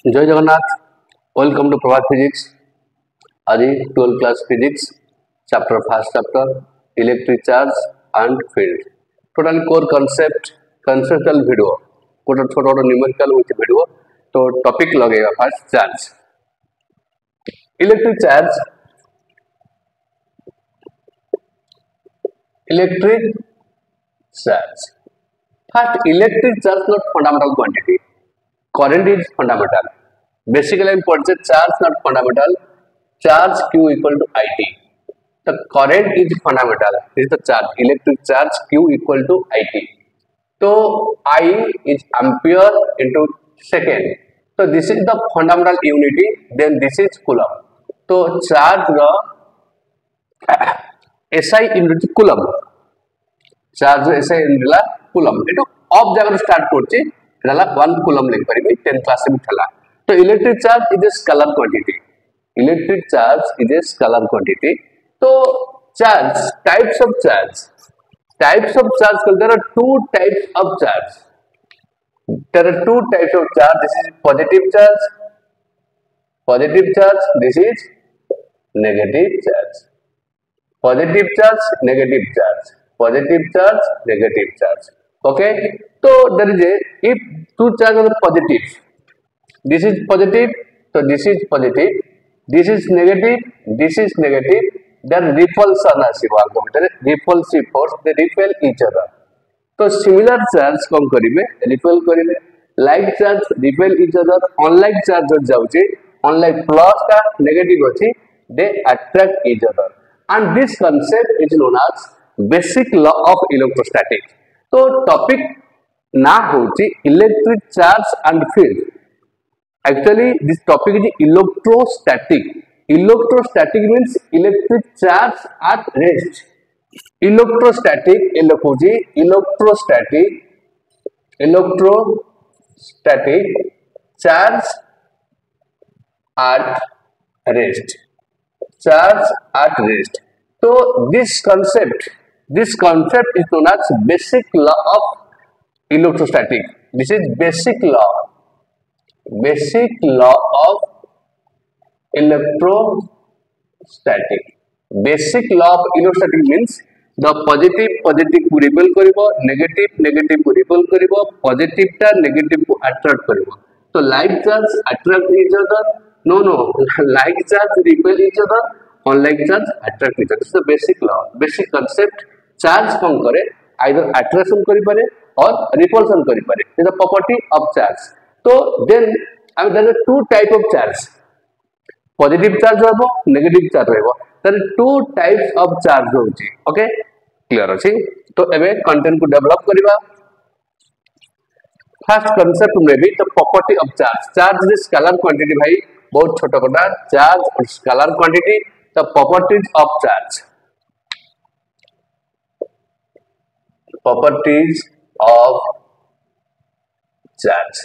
जय Jagannath. Welcome to Prabhat physics. आज 12 class physics chapter first chapter electric charge and field total core concept conceptual video गोटे छोटा छोटा numerical with video. तो topic लगेगा first charge electric charge first electric charge not fundamental quantity, current is fundamental. Basically we put the charge not fundamental, charge q equal to it. The current is fundamental. This is the charge, electric charge q equal to it. So I is ampere into second. So this is the fundamental unity, then this is coulomb. So charge the SI into coulomb, charge SI into coulomb. It off जगह start करते 1 coulomb लिख पारिबे 10 class में थला। तो electric charge is a scalar quantity, electric charge is a scalar quantity. तो charge types of charge there are two types of charge, this is positive charge, this is negative charge, positive charge negative charge. Okay, so there is if two charges are positive, this is positive, so this is positive, this is negative, then repulsion आसीबा repulsive force, they repel each other. तो similar charge कौन करिवे repel करिवे, like charge repel each other, unlike charge जाउचे unlike plus का negative अछि they attract each other, and this concept is known as basic law of electrostatics. तो topic ना होची electric charge and field. Actually this topic is electrostatic. Electrostatic means electric charge at rest. Electrostatic charge at rest. तो this concept is known as basic law of electrostatic. This is basic law of electrostatic. Basic law of electrostatic means the positive को repel करिवो, negative को repel करिवो, positive ता negative को attract करिवो। तो like charge attract each other, no like charge repel each other, unlike charge attract each other. This is the basic law, basic concept. Charge कौन करे either attraction करि पारे और repulsion करि पारे, is the property of charge. तो then I there are two type of charge, positive charge रहबो, negative charge रहबो। There two types of charge होची। ओके, क्लियर अछि। तो एबे कंटेंट को डेवलप करिबा। फर्स्ट कांसेप्ट में भी the property of charge is scalar quantity. भाई बहुत छोटा छोटा चार्ज और scalar quantity, the properties of charge. Properties of charge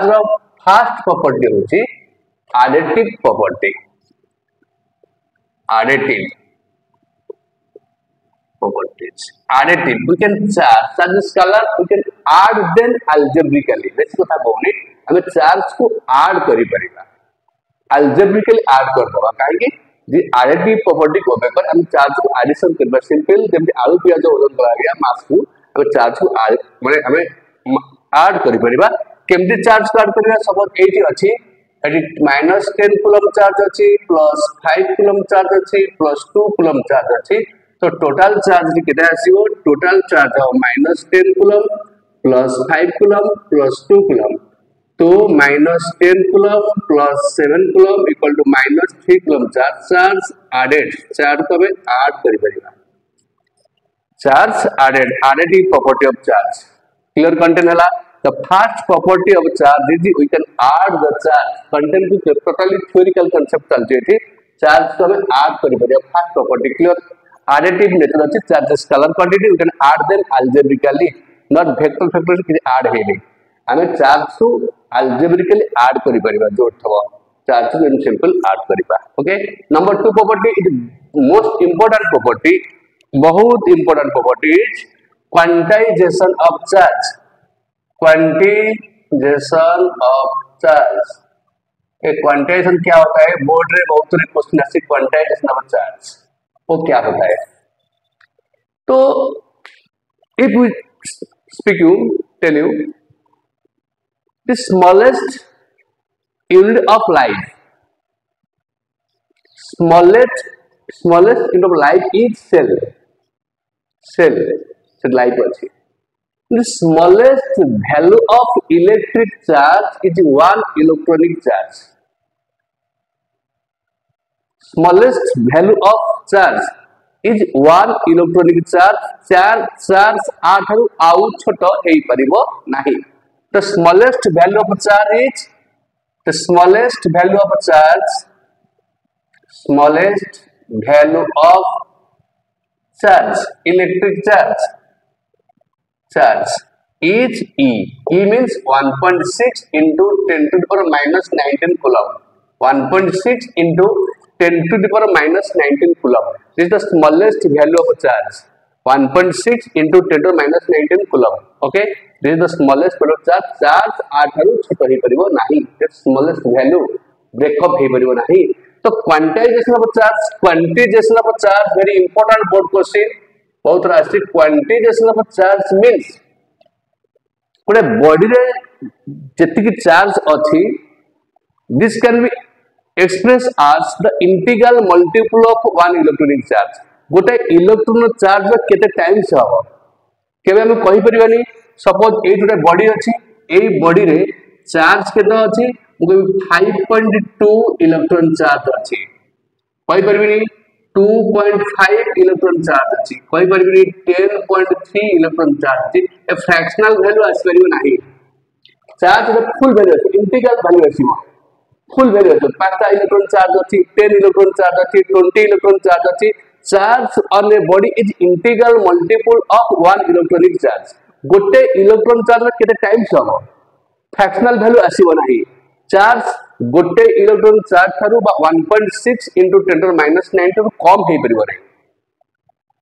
रो फर्स्ट प्रॉपर्टी होची additive property, additive we can charge scalar we can add then algebraically। Base कथा कहूनी हमें charge को ऐड करि परिबा, algebraically ऐड कर दबा काहे कि additive property को बेकर हम चार्ज को एडिशन करबा। सिंपल जेमति आलू प्याज ओजन करा गया मास को हम चार्ज को माने हमें ऐड करि परिबा। केमति चार्ज को ऐड करिबा, सपोज एटी अछि, एटी -10 कूलम चार्ज अछि, +5 कूलम चार्ज अछि, +2 कूलम चार्ज अछि। तो टोटल चार्ज केते आसीबो, total charge -10 coulomb +5 coulomb +2 coulomb. तो -10 coulomb +7 coulomb equal to -3 coulomb charge added. Charge को हमें ऐड करि परिबा, charge added, additive property of charge. Clear content हला। The first property of charge is we can add the charge. Content को totally theoretical concept चलते थी, charge को हमें ऐड करि परिबा। First property clear, additive nature अछि charge scalar quantity, we can add them algebraically, not vector कि add हेबे। हमें चार्ज को अलजेब्रिकली ऐड करि परिबा, जो थबो चार्ज को सिंपल ऐड करिबा। Okay, number 2 property is most important property, बहुत important property is quantization of charge. Quantization of charge. Quantization क्या होता है, बोर्ड रे बहुत क्वेश्चन आसी क्वांटाइजेशन ऑफ चार्ज वो क्या होता है। तो if we speak you tell you the smallest unit of light, smallest unit of light is cell light अछि। The smallest value of electric charge is 1 electronic charge। Smallest value of charge is 1 electronic charge। charge आठारु आउ छोट हेई परिबो नाही। The smallest value of charge is the smallest value of charge electric charge is E means 1.6 into 10 to the power minus 19 coulomb। 1.6 into 10 to the power minus 19 coulomb, this is the smallest value of charge। 1.6 into 10 to the minus 19 coulomb, okay, this is the smallest value of charge। charge आठारु छोट हेई परिबो नाही, the smallest value breakup हेई परिबो नाही। तो quantisation of charge very important board question बहुत राशि। Quantisation of charge means गोटे body रे जति चार्ज अछि this can be express as the integral multiple of one electronic charge. गोटे इलेक्ट्रॉन चार्ज केते टाइम्स हो केबे हम कहि परिबानी। सपोज ए गोटे बॉडी अछि, ए बॉडी रे चार्ज केते अछि 5.2 इलेक्ट्रॉन चार्ज अछि, कहि परबिनी 2.5 इलेक्ट्रॉन चार्ज अछि, कहि परबिनी 10.3 इलेक्ट्रॉन चार्ज अछि। ए फ्रैक्शनल वैल्यू आसी परिबो नाही। चार्ज रे फुल वैल्यू अछि, इंटीग्रल वैल्यू अछि, फुल वैल्यू अछि। 5 इलेक्ट्रॉन चार्ज अछि, 10 इलेक्ट्रॉन चार्ज अछि, 20 इलेक्ट्रॉन चार्ज अछि। Charge on a body is integral multiple of one electronic charge. गोटे इलेक्ट्रॉन चार्ज केते टाइम्स हो फ्रैक्शनल वैल्यू आसीबो नाही। चार्ज गोटे electron charge Tharu 1.6 into 10 to the minus 19 कम हे परिबो नै,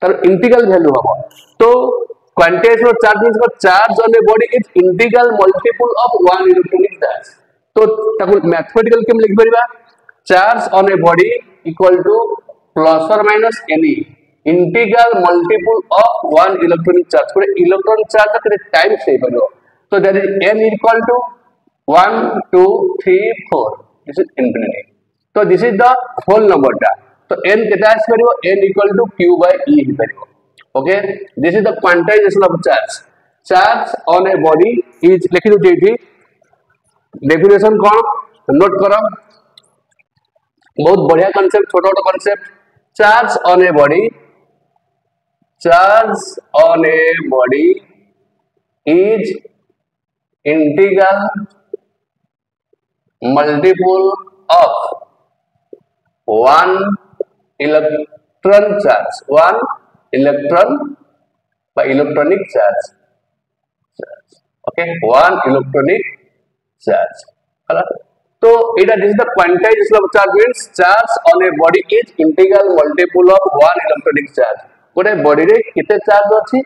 तर इंटीग्रल वैल्यू हबो। तो quantisation of charge means charge on a body is integral multiple of one electronic charge. तो ताको मैथमेटिकल केम लिख परिबा, charge on a body equal to plus और minus any integral multiple of one electronic charge. कोइ electron charge के times हे परिबो। तो that is n equal to 1 2 3 4, this is infinity। तो this is the whole number टा। तो n केता us परिबो, n equal to q by e he परिबो, okay। this is the quantization of charge। charge on a body is लिखि दो जेठी definition कोन note करो, बहुत बढ़िया concept, छोटा छोटा concept. Charge on a body is integral multiple of one electron charge, one electron by electronic charge, okay, one electronic charge। तो this is the quantization of charge means charge on a body is integral multiple of one electronic charge। गोटे body रे केते charge अछि,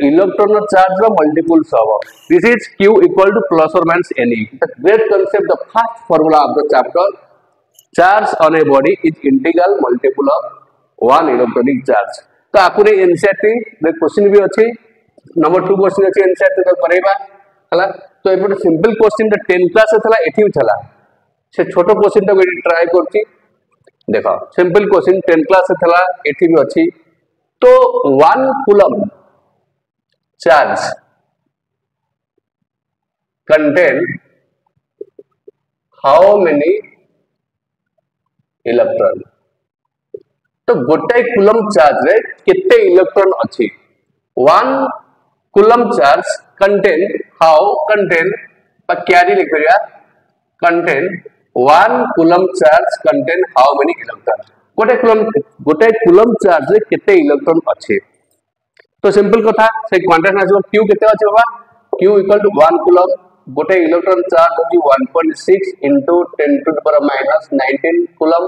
electron charge रो multiples हबो। This is q equal to plus और minus ne। The great concept, the first formula of the chapter, charge on a body is integral multiple of one electronic charge. तो आकुरे NCERT रे question भी अछि, number 2 question अछि NCERT तो करैबा हला। तो एपटे सिंपल क्वेश्चन द 10 क्लास से थला, एठी भी थला से छोटो क्वेश्चन तो ट्राई करछि। देखो सिंपल क्वेश्चन 10 क्लास से थला, एठी भी अछि। तो 1 coulomb charge contain how many electron। तो गोटे कूलम चार्ज रे केते इलेक्ट्रॉन अछि। 1 कूलम चार्ज contain पर कैरी लिख परिया, contain 1 coulomb charge contain how many electron। गोटे कूलम चार्ज रे केते इलेक्ट्रॉन अछि। तो सिंपल कथा से क्वांटाइजेशन आजो q केते अछि बाबा, q इक्वल टू 1 कूलम, गोटे इलेक्ट्रॉन चार्ज होची 1.6 into 10 to the power minus 19 coulomb.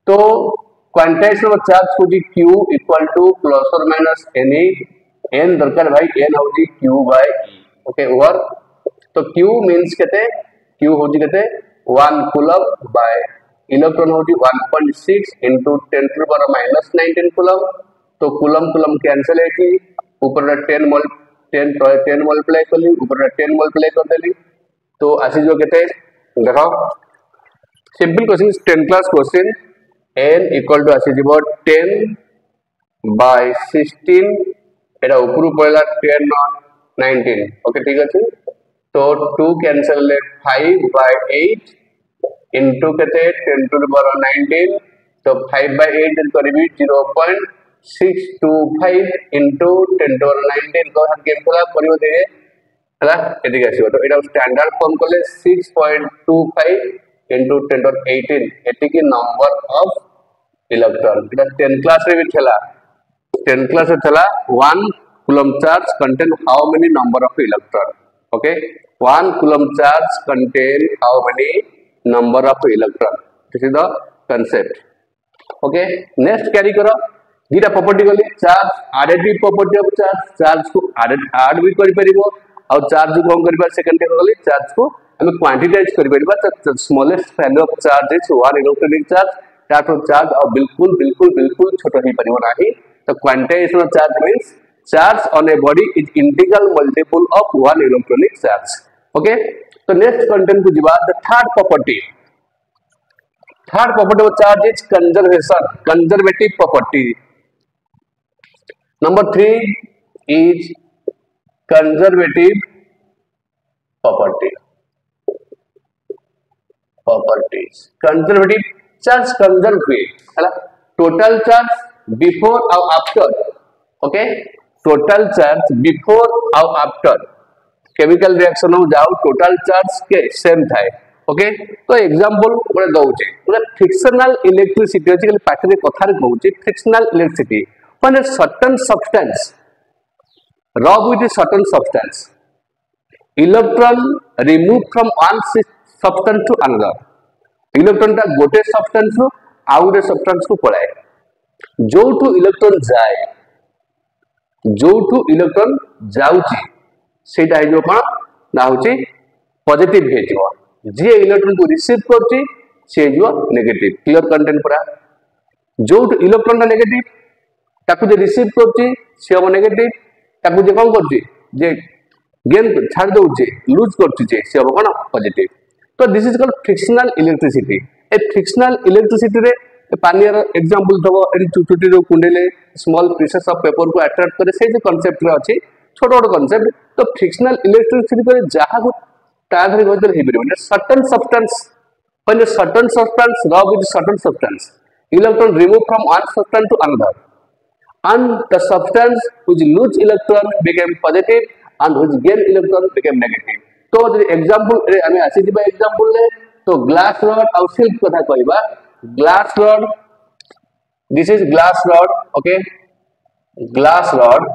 तो क्वांटाइजेशन ऑफ चार्ज होची q इक्वल टू प्लस और माइनस ne, n दरकार भाई n होची q by e, okay over. तो q मींस केते Q होची केते 1 कूलम बाय इलेक्ट्रॉन होची 1.6 into 10 to the power minus 19 coulomb. तो कूलम कूलम कैंसिल है कि ऊपर 10 मल्टीप्लाई करली ऊपर 10 मल्टीप्लाई कर देली तो आसी जो केते देखो simple question 10 class question n equal to आसी जीवो 10 by 16 एटा ऊपर पड़ला 10 और 19 ओके ठीक अछि तो 2 कैंसिल ले 5 by 8 into केते 10 to the power 19 तो 5 by 8 जन करबी 0.625 into 10 to the power 19 को हम कैंसिल करियो दे हला एटी आसीबो तो एटा स्टैंडर्ड फॉर्म कोले 6.25 into 10 to the 18 एटी की number of electron Etah 10 class रे भी थला 10 class थला 1 coulomb charge contain how many number of electron okay 1 coulomb charge contain how many number of electron this is the concept okay next carry करो दीटा property गली charge additive property of charge को add भी करि परिबो और charge को हम करबा second टे गली चार्ज को हम क्वांटिटाइज करि परिबा तो smallest value of charge is 1 electronic charge that charge और बिल्कुल बिल्कुल बिल्कुल छोटा ही परिबो नाही तो quantization of charge means charge on a body is integral multiple of one electronic charge okay तो next content को जीवा the third property of charge is conservative property number 3 is conservative properties conservative charge conserve हुए है total charge before or after okay total charge before or after chemical reaction हो जाओ total charge के same थाए okay तो example बड़े दउचे मतलब फ्रिक्शनल इलेक्ट्रिसिटी आजकल पाठरे कथा रे कहूची frictional electricity when a certain substance rub with a certain substance electron remove from one substance to another electron ता गोटे substance रो आउ गोटे substance को पळाए जोठू इलेक्ट्रॉन जाए जोठू इलेक्ट्रॉन जाउची सेटा हे जो कोन ना होची पॉजिटिव हे जो जे इलेक्ट्रॉन को रिसीव करची से जो नेगेटिव क्लियर कंटेंट पूरा जोठू इलेक्ट्रॉन ता नेगेटिव ताकू जे रिसीव करची से हो नेगेटिव ताकू जे कोन करची जे गेन छाड़ दोची लूज करची से हो कोन पॉजिटिव तो this is called frictional electricity ए फ्रिक्शनल इलेक्ट्रिसिटी रे पानी एग्जांपल दबो एडी चुटुटी रो कुंडेले स्मॉल पीसेस ऑफ पेपर को अट्रैक्ट करे से जो कांसेप्ट रे अछि छोट छोट कांसेप्ट तो फ्रिक्शनल इलेक्ट्रिसिटी करे जहा को ताधरे गदर हे परबे certain substance when a certain substance rub with certain substance electron removed from one substance to another and the substance which lose electron became positive and which gain electron became negative तो example रे हमें आसी दिबा example ले तो glass rod और silk कथा कहबा glass rod this is glass rod okay glass rod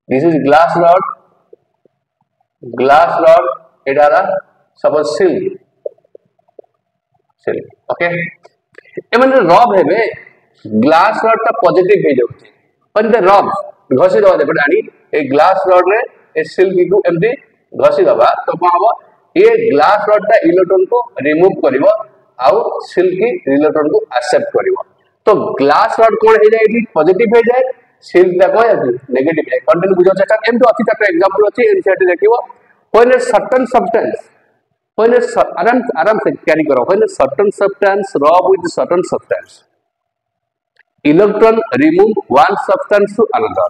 this is glass rod एडारा सपोज सिल्क okay एमन रब हेबे ग्लास रॉड ता पॉजिटिव हे जाउची पर द रब घसी दवा दे आनी ए ग्लास रॉड रे ए सिल्क को एमदी घसी दवा तो कोन हबो ए ग्लास रॉड ता इलेक्ट्रॉन को रिमूव करबो आउ सिल्क इलेक्ट्रॉन को एक्सेप्ट करिवो तो ग्लास रॉड कोन हे जाय पॉजिटिव हे जाय सिल्क ता को नेगेटिव है कंटेंट बुझो चटा एम तो अछि चटा एग्जांपल अछि NCERT देखिवो when a certain substance when a आराम से कैरी करो when a certain substance rub with certain substance electron remove one substance to another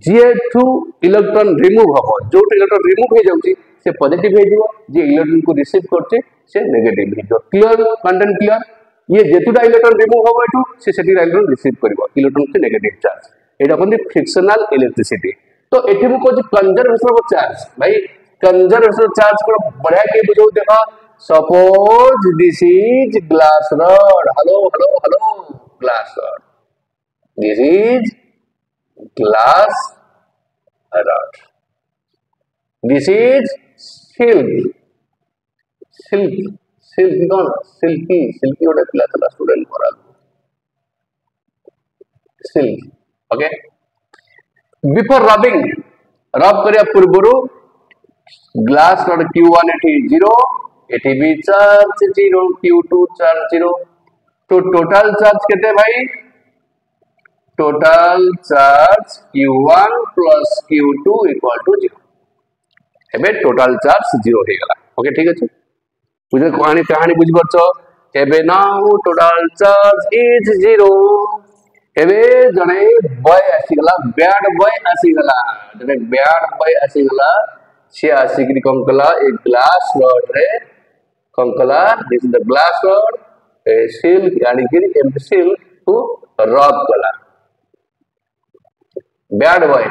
J two electron remove हबो जो इलेक्ट्रॉन रिमूव हे जाउची से पॉजिटिव हे जिवो जे इलेक्ट्रॉन को रिसीव करचे से नेगेटिव हे जो क्लियर कंटेंट क्लियर ये जेतुटा इलेक्ट्रॉन रिमूव हबो एटू से सेटी इलेक्ट्रॉन रिसीव करबो इलेक्ट्रॉन से नेगेटिव चार्ज एटा कोन फ्रिक्शनल इलेक्ट्रिसिटी तो एठी मु कोज कंजर्वेशन ऑफ चार्ज भाई कंजर्वेशन ऑफ चार्ज को बढ़ा के बुझो देखा suppose this is glass rod hello glass rod this is glass rod this is silk कौन silky ओटा क्लास का स्टूडेंट पढ़ा silk ओके बिफोर रबिंग रब करिया पूर्वरु ग्लास रड Q1 एठी 0 एठी भी चार्ज 0 Q2 चार्ज 0 तो टोटल चार्ज केते भाई total charge Q1 plus Q2 equal to 0 एबे टोटल चार्ज 0 हे गला ओके ठीक अछि बुझे कहानी बुझ परछो एबे नाउ टोटल चार्ज इज 0 एबे जने बॉय आसी गला बैड बॉय आसी गला जने बैड बॉय आसी गला से आसिक कंकला एक ग्लास रड रे कंकला this is the glass rod ए सील यानी कि एम सील टू रब कला बैड बॉय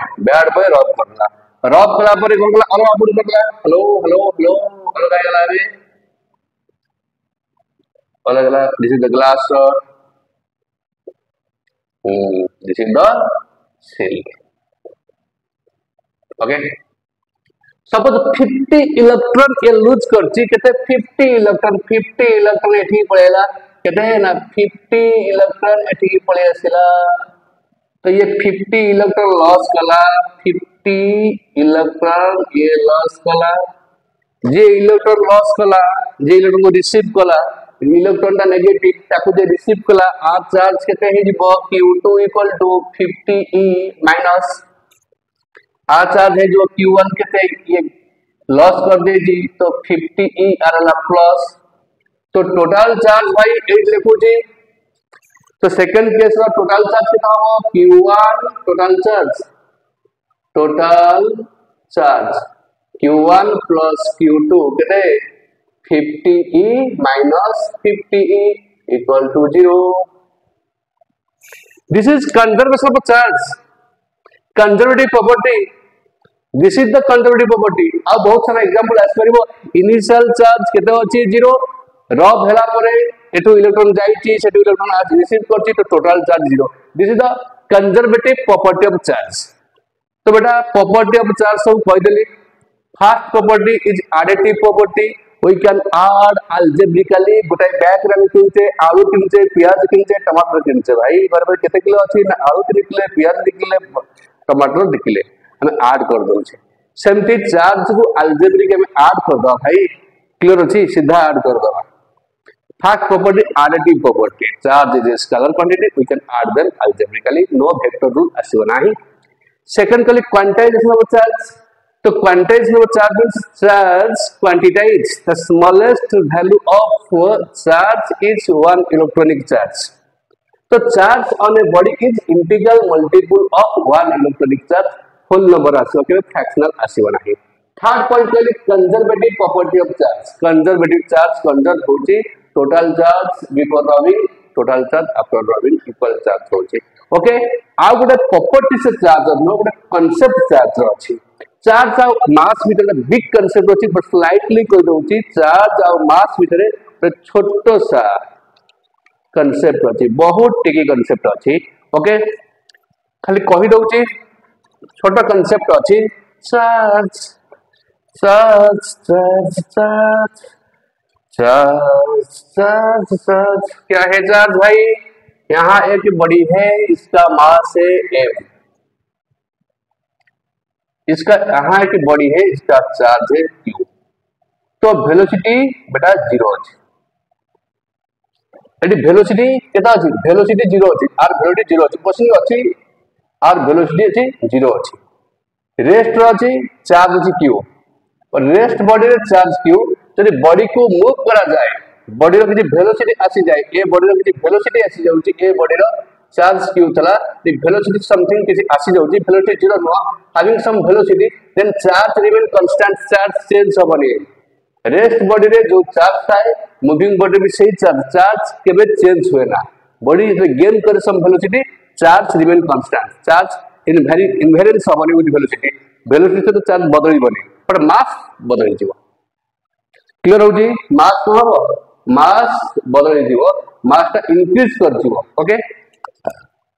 रब कला पर कंकला हेलो आपुन करला हेलो हेलो हेलो हेलो काय गला रे हेलो गला this is the glass rod this is the cell okay suppose 50 electron ये लूज करची केते 50 इलेक्ट्रॉन एठी पळेला केते ना 50 इलेक्ट्रॉन एठी पळे आसिला तो ये 50 इलेक्ट्रॉन लॉस कला 50 इलेक्ट्रॉन ये लॉस कला जे इलेक्ट्रॉन लॉस कला जे इलेक्ट्रॉन को रिसीव कला इलेक्ट्रॉन टा नेगेटिव ताकू जे रिसीव कला आ चार्ज केते हे जिवो Q2 equal to 50e minus आ चार्ज है जो Q1 केते ये लॉस कर दे जी तो 50e आरला प्लस तो टोटल चार्ज भाई 8 लिखो जी तो सेकंड केस रो टोटल चार्ज कितना हो Q1 total charge Q1 plus Q2 केते 50e minus 50e equal to 0. This is conservation of charge. Conservative property. This is the conservative property. अब बहुत सारा एग्जांपल आस परिबो इनिशियल चार्ज केते अछि 0 रब हेला परे एटू इलेक्ट्रॉन जाईची सेटू इलेक्ट्रॉन आज रिसीव करची तो total charge 0. This is the conservative property of charge. तो बेटा property of charge सब कहि देली. First property is additive property. We can add algebraically गोटाई बैग रे किनचे आलू किनचे प्याज किनचे टमाटर किनचे भाई बराबर केते किलो अछि ना आलू किनले प्याज किनले टमाटर किनले हम ऐड कर दउ छे सेमती चार्ज को algebraic में ऐड कर दो भाई क्लियर अछि सीधा ऐड कर दो first property additive property charge is a scalar quantity we can add them algebraically no vector rule आसीबो नाही सेकंड कली क्वांटाइजेशन ऑफ चार्ज तो quantization of charge means charge quantized the smallest value of charge is one electronic charge so charge on a body is integral multiple of one electronic charge whole number आसीबो के fractional आसीबो नाही third point कली conservative property of charge conservative charge conserve होची total charge before rubbing total charge after rubbing equal charge होची okay आ गुडे property से चार्ज नो गुडे कांसेप्ट चार्ज अछि चार्ज और मास भीतर बिग कांसेप्ट अछि बट स्लाइटली कह दोची चार्ज और मास भीतर छोटो सा कांसेप्ट अछि बहुत टिकी कांसेप्ट अछि ओके खाली कहि दोची छोटो कांसेप्ट अछि charge charge charge charge charge charge charge क्या है चार्ज भाई यहाँ एक बड़ी है इसका मास है m इसका यहाँ एक बॉडी है इसका चार्ज है q तो वेलोसिटी बेटा 0 अछि एटी वेलोसिटी केता अछि वेलोसिटी 0 अछि आर वेलोसिटी 0 अछि क्वेश्चन अछि आर वेलोसिटी अछि 0 अछि रेस्ट अछि चार्ज अछि q और रेस्ट बॉडी रे चार्ज q यदि बॉडी को मूव करा जाए बॉडी रो किछि वेलोसिटी आसी जाए ए बॉडी रो किछि वेलोसिटी आसी जाउछि ए बॉडी रो चार्ज q चला द वेलोसिटी समथिंग किछि आसी जाउछि velocity 0 no having some velocity then charge remain constant charge change होबनी रेस्ट बॉडी रे जो चार्ज थाए मूविंग बॉडी भी सही चार्ज केबे चेंज होए ना बॉडी इज गेन कर some velocity charge remain constant charge in very invariance होबनी विथ वेलोसिटी तो चार्ज बदली बनी पर मास बदली जीवो क्लियर होजी मास को हबो मास बदली जीवो मास ता इंक्रीज कर जीवो ओके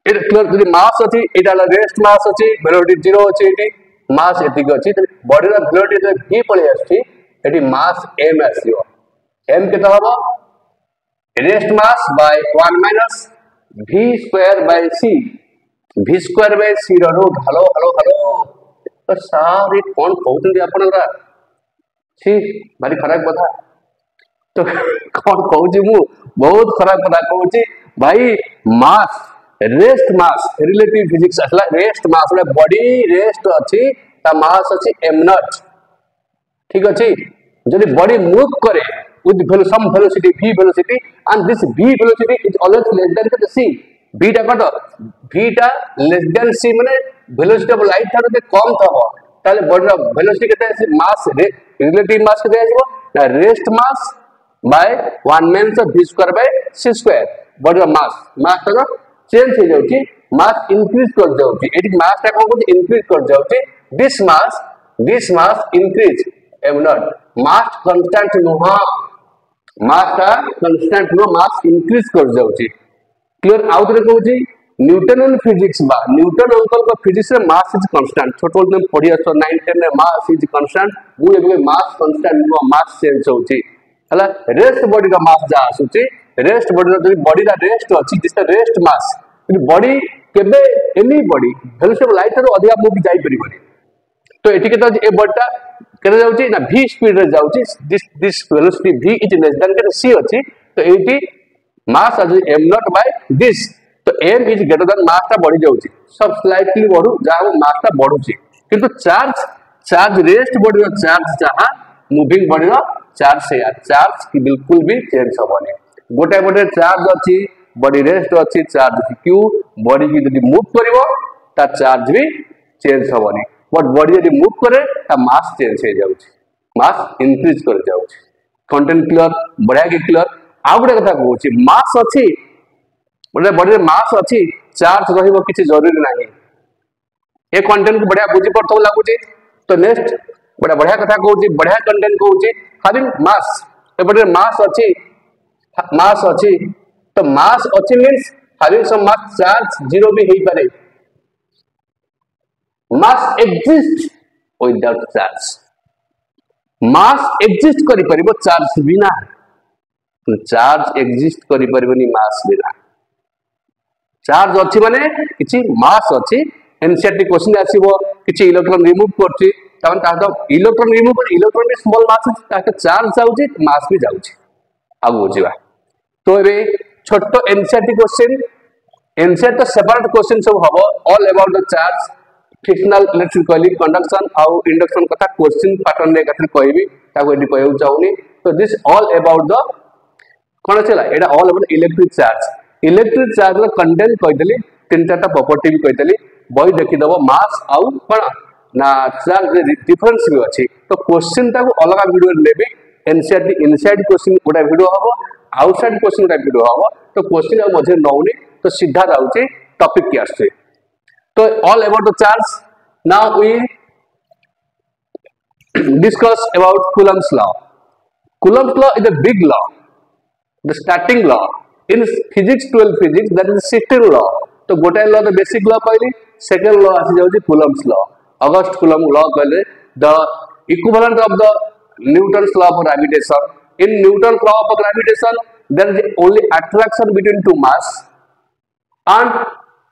इट क्लियर जदी मास अछि एटा रेस्ट मास अछि वेलोसिटी 0 अछि एटी मास एतिक अछि बॉडी रा वेलोसिटी v पळे अछि एटी मास m आसीओ m केता हबो rest mass by 1 minus v square by c v square by c रो रूट हेलो हेलो हेलो तो सारे कोन कहउतन आपनरा सी भारी खराब कथा तो कौन कहूँ मु बहुत खराब कथा कहूँ भाई मास रेस्ट मास रिलेटिव फिजिक्स असला रेस्ट मास बॉडी रेस्ट अच्छी ता मास अच्छी m नॉट ठीक अच्छी जदि बॉडी मूव करे with some velocity v velocity and this v velocity is always less than c v टा कत v टा less than c माने velocity of light ठारो के कम थबो ताले बॉडी रो velocity केते आसी मास रिलेटिव मास केते आसीबो ना rest mass by 1 minus v square by c square body रो मास तो चेंज हो जाउची मास इंक्रीज कर जाउची एटी मास टा को इंक्रीज कर जाउची this mass increase m not mass constant नुहा मास का कांस्टेंट नो मास इंक्रीज कर जाउची क्लियर आउट रे कहूची न्यूटन फिजिक्स बा न्यूटन अंकल का फिजिक्स रे मास इज कांस्टेंट छोटो में पढ़ी आछो 9 10 रे मास इज कांस्टेंट वो एबे mass constant no mass change होची हला रेस्ट बॉडी का मास जा आसुची रेस्ट बॉडी रो बॉडी रा रेस्ट अछि दिस रेस्ट मास बॉडी केबे any body velocity of light रो अधिक मूव जाई परिबनी तो एठी के ए बॉडीटा केते जाउची ना v स्पीड रे जाउची this velocity v is less than के c अछि तो एठी मास आज m नॉट बाय दिस तो m is greater than mass ता बढ़ी जाउची सब स्लाइटली बढ़ू जाउ मास ता बढ़ुची किंतु चार्ज रेस्ट बॉडी रो चार्ज जहां मूविंग बॉडी रो चार्ज से चार्ज की बिल्कुल भी चेंज होबनी गोटे चार्ज अछि बॉडी रेस्ट अछि चार्ज q बॉडी की यदि मूव करिवो ता चार्ज भी चेंज होबनी बट बॉडी यदि मूव करे ता मास चेंज हो जाउची मास इंक्रीज कर जाउची कंटेंट क्लियर बढ़िया के क्लियर आ गुटे कथा कहूची मास अछि बडे बॉडी मास अछि चार्ज रहिबो किछि जरूरी नाही ए कंटेंट को बढ़िया बुझी पड़तो लागुची तो नेक्स्ट बड़ा बढ़िया कथा कहूची बढ़िया कंटेंट कहूची हैविंग मास ए बडे मास अछि तो मास अछि means having some mass charge zero भी हेई पारे mass exist without charge mass exist करि परिबो चार्ज बिना चार्ज exist करि परिबनी मास बिना चार्ज अछि माने किछि मास अछि एनसीईआरटी क्वेश्चन आसीबो किछि इलेक्ट्रॉन रिमूव करछि तहन ता तो इलेक्ट्रॉन रिमूव कर इलेक्ट्रॉन भी स्मॉल मास ताके चार्ज जाउछि मास भी जाउछि आगु बुझिबा तो एबे छोटो एनसीईआरटी क्वेश्चन एनसीईआरटी तो सेपरेट क्वेश्चन सब हबो all about the charge frictional electric coiling conduction आउ इंडक्शन कथा क्वेश्चन पैटर्न रे कथा कहबी ताको एडी कहउ चाहुनी तो दिस ऑल अबाउट द कोन चला एडा ऑल अबाउट इलेक्ट्रिक चार्ज रो कंटेंट कहतली तीन चारटा प्रॉपर्टी भी कहतली बॉय देखि दबो मास आउ कोन ना चार्ज डिफरेंस भी अछि तो क्वेश्चन ताको अलग वीडियो लेबी एनसीईआरटी इनसाइड क्वेश्चन गोटा वीडियो हबो आउटसाइड क्वेश्चन गोटा वीडियो हबो तो क्वेश्चन आ मझे नउनी तो सीधा जाउची टॉपिक के आछे तो all about the charge now we discuss about Coulomb's law. Coulomb's law is a big law, the starting law in physics 12 physics that is 16 law तो गोटे law the basic law कहली second law आसी जाउची Coulomb's law August Coulomb law कहले the equivalent of the Newton's law of gravitation in Newton's law of gravitation there is only attraction between two mass and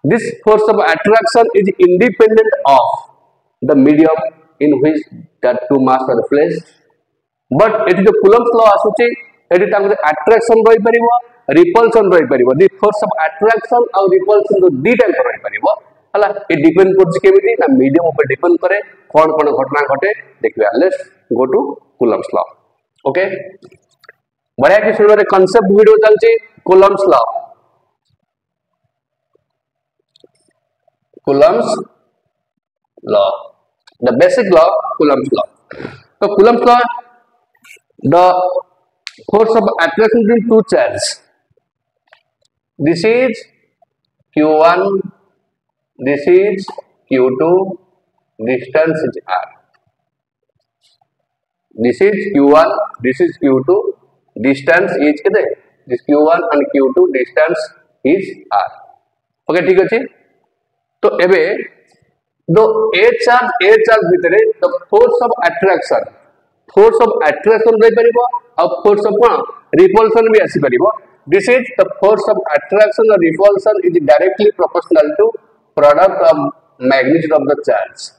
this force of attraction is independent of the medium in which that two mass are placed but it is the Coulomb's law आसुची eighty ताको attraction रही परिबो repulsion रही परिबो the force of attraction और repulsion तो दी type रही परिबो हला ए depend करछि केमिति ना मीडियम ऊपर डिपेंड करे कोन कोन घटना घटे देखिबा let's go to Coulomb's law okay बढ़िया कि सुनरे कांसेप्ट वीडियो चलछि Coulomb's law Coulomb's law, the basic law, Coulomb's law. So Coulomb's law, the force of attraction between two charges. This is Q1, this is Q2, distance is R. This is Q1, this is Q2, distance is कितने? This Q1 and Q2 distance is R. Okay, ठीक है तो एबे दो ए charge भितरे the force of attraction रही परिबो और फोर्स ऑफ रिपल्शन भी आसी परिबो this is the force of attraction और repulsion is directly proportional to product of magnitude of the charge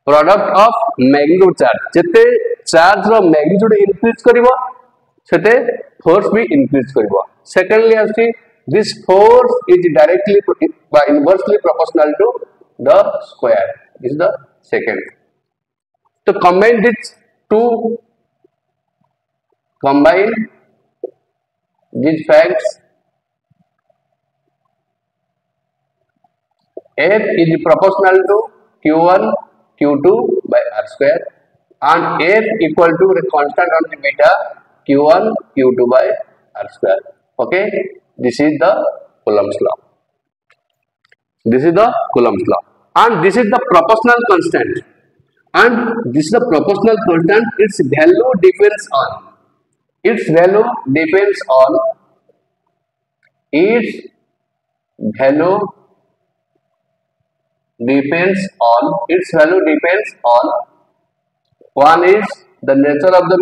product of magnitude charge जेते चार्ज रो मैग्नीट्यूड इंक्रीज करिवो सेते फोर्स भी इंक्रीज करिवो सेकेंडली आसी this force is directly by inversely proportional to the square is the second तो combine these facts F is proportional to Q1 Q2 by R square and F equal to the constant on the beta Q1 Q2 by R square. Okay, this is the Coulomb's law. This is the Coulomb's law and this is the proportional constant and this is the proportional constant. Its value depends on its value depends on one is the nature of the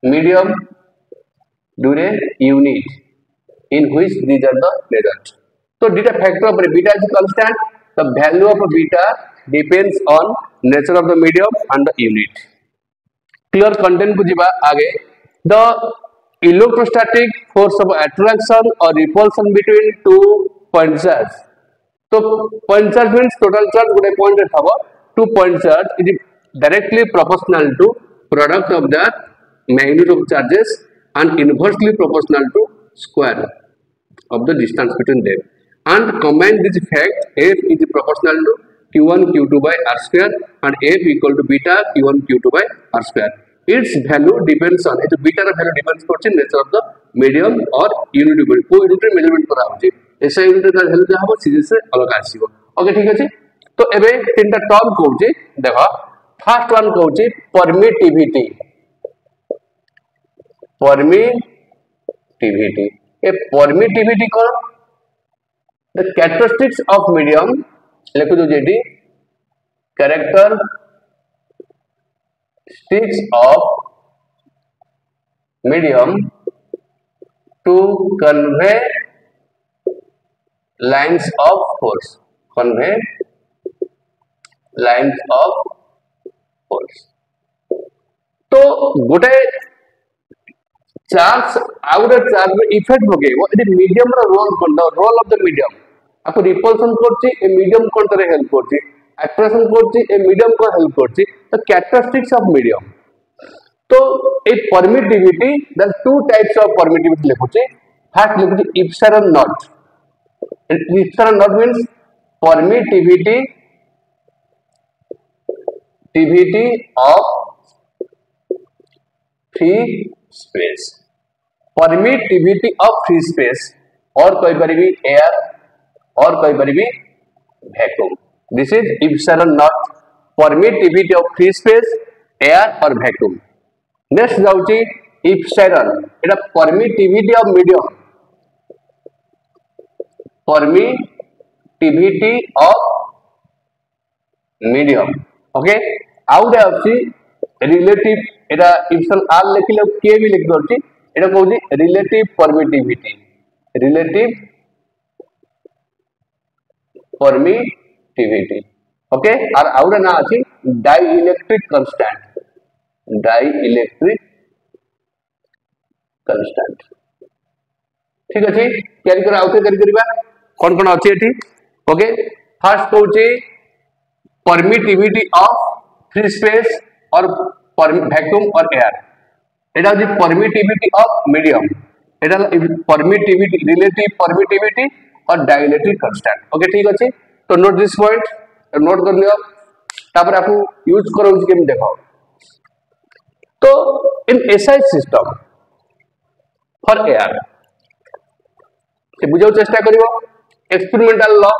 medium, during unit in which these are the measured. So beta factor of beta is constant. The value of beta depends on nature of the medium and the unit. Clear content को जिबा आगे the electrostatic force of attraction or repulsion between two point charge. So point charge means total charge गुडे point रे थाबो 2 point charge is directly proportional to product of the magnitude of charges and inversely proportional to square of the distance between them. And combine this fact F is proportional to Q1 Q2 by R square and F equal to beta Q1 Q2 by R square. Its value depends on it beta value depends on nature of the medium or unit को unit measurement करा होची ऐसा unit का value जहाँ पर सीधे से अलग आसीबो. ओके ठीक अछि तो एबे तीनटा टर्म कहूची देखो फर्स्ट वन कहूची परमिटिविटी ए परमिटिविटी कोन the characteristics of medium लिखो जो जेडी characteristics of medium to convey lines of force तो गोटे चार्ज आउट चार्ज में इफेक्ट पकेबो एडी मीडियम रो रोल ऑफ द मीडियम आपको रिपल्सन करछि ए मीडियम कोन तरह हेल्प करछि अट्रैक्शन करछि ए मीडियम को हेल्प करछि तो कैरेक्टरिस्टिक्स ऑफ मीडियम तो ए permittivity there two types of permittivity लिखुछि फर्स्ट लिखुछि epsilon naught means permittivity of free space permittivity of free space और कोई परिवी एयर और कोई परिवी vacuum this is epsilon naught permittivity of free space air और वैक्यूम नेक्स्ट जाउची epsilon एटा permittivity of medium ओके आउटे आछि रिलेटिव एटा इप्सिलॉन आर लिखिले के भी लिख दोछि एटा कहूछि रिलेटिव परमिटिविटी ओके और आउटे ना अछि डाइइलेक्ट्रिक कांस्टेंट ठीक अछि कैरी कर आउटे करी करबा कोन कोन अछि एठी ओके फर्स्ट कहूछि permittivity of free space और vacuum और air एटा जे permittivity of medium Etah permittivity relative permittivity और dielectric constant ओके ठीक अछि तो नोट दिस पॉइंट नोट कर लियो तापर आपको यूज करो केम देखो तो in SI system for air से बुझाउ चेष्टा करिवो experimental law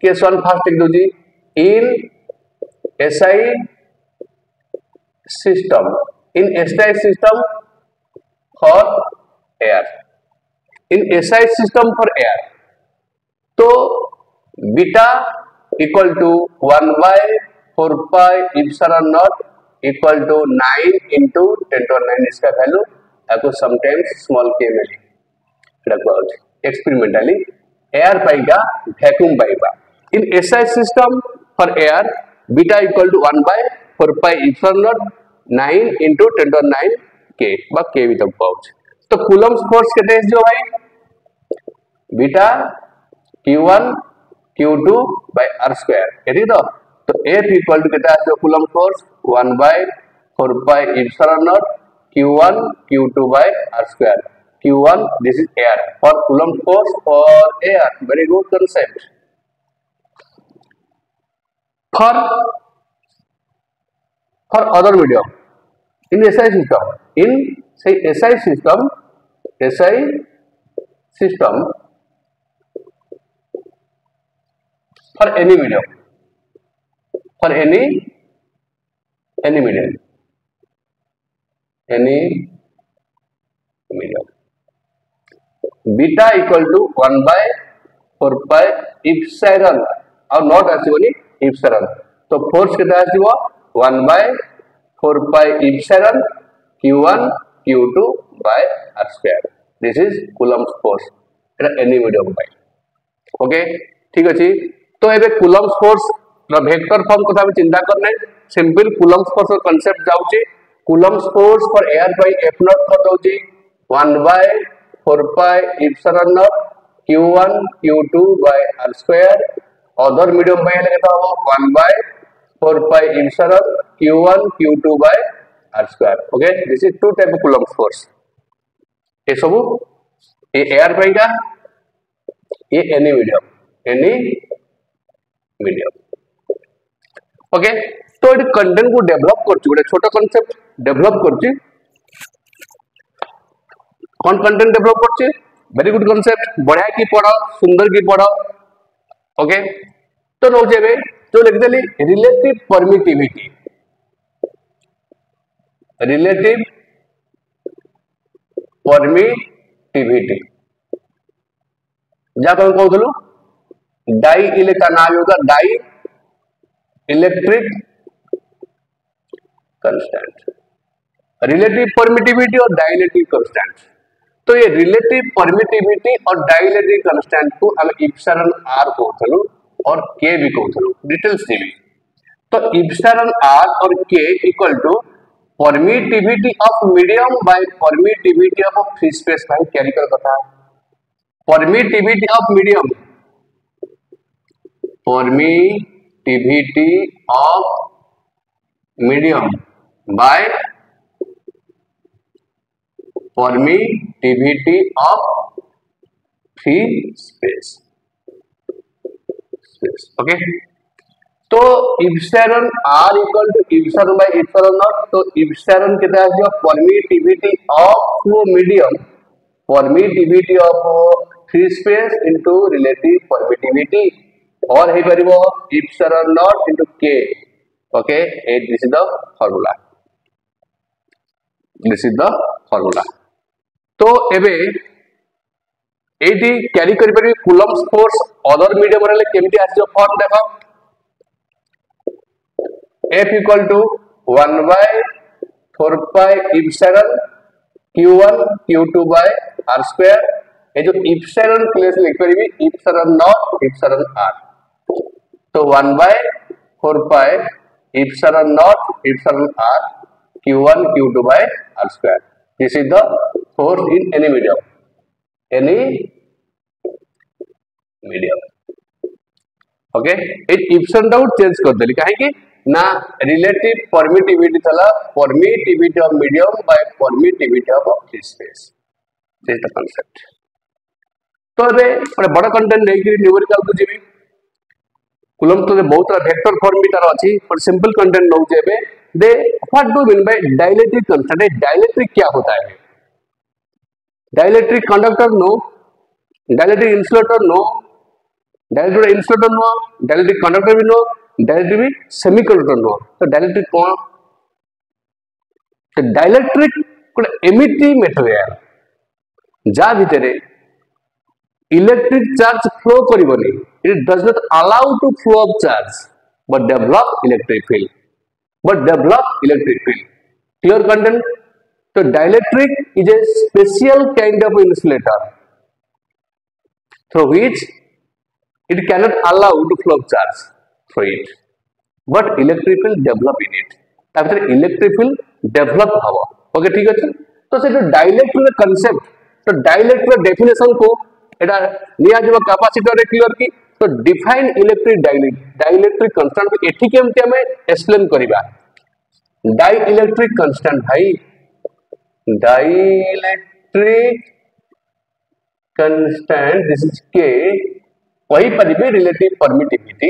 case one first लिख दोजी in SI system for air तो बीटा equal to 1 by 4 pi epsilon naught equal to 9 into 10 to 9 इसका वैल्यू आपको समटाइम्स स्मॉल k में रखवा experimentally air पाइगा vacuum पाइगा in SI system for air beta equal to 1 by 4 pi epsilon naught 9 into 10 to 9 k बा k भी तक pouch तो Coulomb's force केते जो भाई beta q1 q2 by r square एठी तो F equal to केते जो Coulomb's force 1 by 4 pi epsilon naught q1 q2 by r square q1 this is air for coulomb force for air very good concept for other medium in SI system for any medium beta equal to 1 by 4 pi epsilon और not आसीबनी epsilon तो force केता आसीबो 1 by 4 pi epsilon q1 q2 by r square this is coulomb's force Etah any medium bye okay ठीक अछि तो एबे coulomb's force row vector form कथा हम चिंता करने सिंपल coulomb's force रो कांसेप्ट जाउची coulomb's force for air by f naught कर दउची 1 by 4 pi epsilon naught q1 q2 by r square other medium by केता हो 1 by 4 pi epsilon q1 q2 by r square okay this is two type of coulomb's force ये सब ये air पाइगा ये any medium okay तो ये content को develop करछि गोटे छोटा कांसेप्ट डेवलप करछि कौन कंटेंट डेवलप करछि वेरी गुड कांसेप्ट बढ़िया की पढ़ो सुंदर की पढ़ो ओके तो नो जेबे जो लिख देली रिलेटिव परमिटिविटी जब हम कहथलु डाई इलेक्ट्रिक नाम होगा dielectric constant relative permittivity और डाइलेक्ट्रिक कांस्टेंट तो ये रिलेटिव परमिटिविटी और डाइलेक्ट्रिक कांस्टेंट को हम इप्सिलॉन r कहथलु और k भी कहथलु डिटेल्स देबी तो इप्सिलॉन r और k equal to permittivity of medium by permittivity of free space भाई कैरी कर कथा permittivity of medium by permittivity of free space okay तो epsilon r equal to epsilon by epsilon naught तो epsilon कितना है जो permittivity of medium permittivity of free space into relative permittivity और हे परिबो epsilon naught into k okay this is the formula तो एबे एटी कैरी करि परिबे कूलम्स फोर्स अदर मीडियम रे केमती आसी फॉर्म देखो F equal to 1 by 4 pi epsilon q1 q2 by r square ये जो epsilon प्लेस लिख परिबे epsilon नॉट epsilon r तो 1 by 4 pi epsilon not epsilon r q1 q2 by r square this is the force in any medium okay ए epsilon टाउ change कर देली काहे कि ना रिलेटिव परमिटिविटी थला permittivity of medium by permittivity of free space this the concept तो बे बड़ा कंटेंट नै कि न्यूमेरिकल को जेबी कूलम्ब तो बहुत सारा वेक्टर फॉर्म भी तार अछि पर सिंपल कंटेंट नौ जेबे they what do mean by dielectric constant dielectric क्या होता है dielectric conductor no dielectric insulator no dielectric insulator no dielectric conductor भी नो डाइलेक्ट्रिक सेमीकंडक्टर नो तो डाइलेक्ट्रिक कौन तो डाइलेक्ट्रिक कोन एमिटी मटेरियल जा भितरे इलेक्ट्रिक चार्ज फ्लो करिवनी it does not allow to flow of charge but develop electric field clear content तो dielectric is a special kind of insulator through which it cannot allow to flow charge through it, but electric field develop in it. तापर electric field develop हबो. Okay ठीक अछि. तो से जो dielectric concept, तो dielectric definition को एटा निया जब कैपेसिटर रे क्लियर की. तो डिफाइन इलेक्ट्रिक डाइलेक्ट्रिक कांस्टेंट को एठी केमते हमें एक्सप्लेन करिबा. डाइलेक्ट्रिक कांस्टेंट भाई, डाइलेक्ट्रिक कांस्टेंट दिस इज के वही परिबे relative permittivity,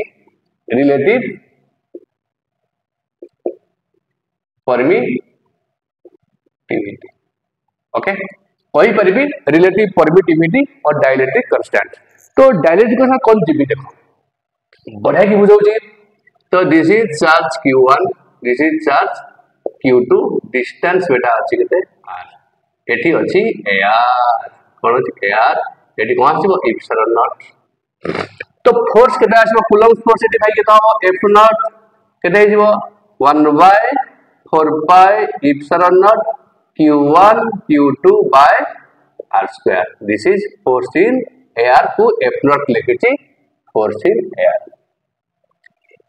relative permittivity. Okay, वही परिबे रिलेटिव परमिटिविटी और डाइलेक्ट्रिक कांस्टेंट. तो डाइलेक्ट्रिक कांस्टेंट कौन जीबी देखो बढ़िया की बुझाउ जे. तो this is charge q1, this is charge q2, distance बेटा अछि केते r, एठी अछि ar, कोन अछि ar, एठी कोन अछि एप्सिलॉन नॉट. तो फोर्स केते आछो कूलम्ब फोर्स एठी भाई केते हो f नॉट केते हिजबो 1/4 pi epsilon not q1 q2 by r square. This is force in air को f नॉट लिखिछि force in air.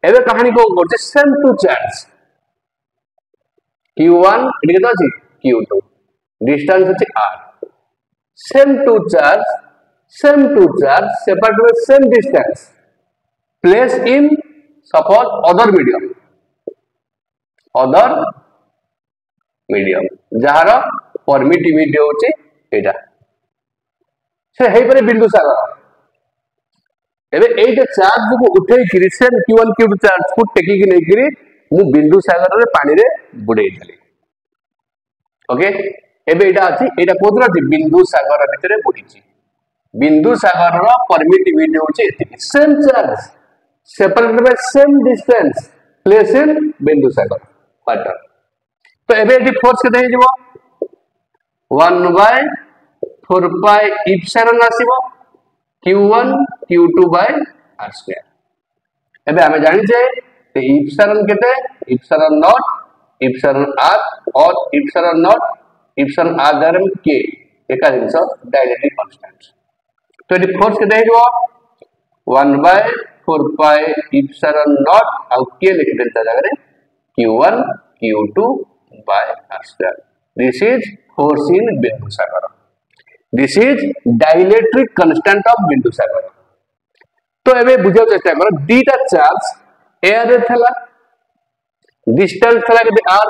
एबे कहानी को करछि सेम टू चार्ज q1 एठी केते अछि q2, डिस्टेंस अछि r. Same two charge separate with same distance placed in suppose other medium जहार परमिटिविटी होची एटा से हेइ परे बिंदु सागर. एबे एटा चार्ज को उठै कि सेम q1 q2 चार्ज को टेकी कि नै कि मु बिंदु सागर रे पानी रे बुडै देली. ओके, एबे एटा अछि एटा कोदरा बिंदु सागर भितरे बुडीची. बिंदु सागर रो परमिटिविटी होची एति. Same charge separated by same distance place in बिंदु सागर वाटर. तो एबे एटी फोर्स केते हे जिवो 1/4 पाई एप्सिलॉन आसीबो q1 q2 by r square. एबे हमें जानि छै कि एप्सिलॉन केते एप्सिलॉन नॉट एप्सिलॉन r और एप्सिलॉन नॉट एप्सिलॉन r दरम k एका जिंस डाइलेक्ट्रिक कांस्टेंट. तो एटी फोर्स केते हे जिवो 1/4 पाई एप्सिलॉन नॉट आ k लिख देता जगह रे q1 q2 by r square. This is force in बिंदु सागर. This is dielectric constant of बिंदु सागर. तो एबे बुझाउ चेष्टा करो दीटा चार्ज एयर रे थला, डिस्टेंस थला के r,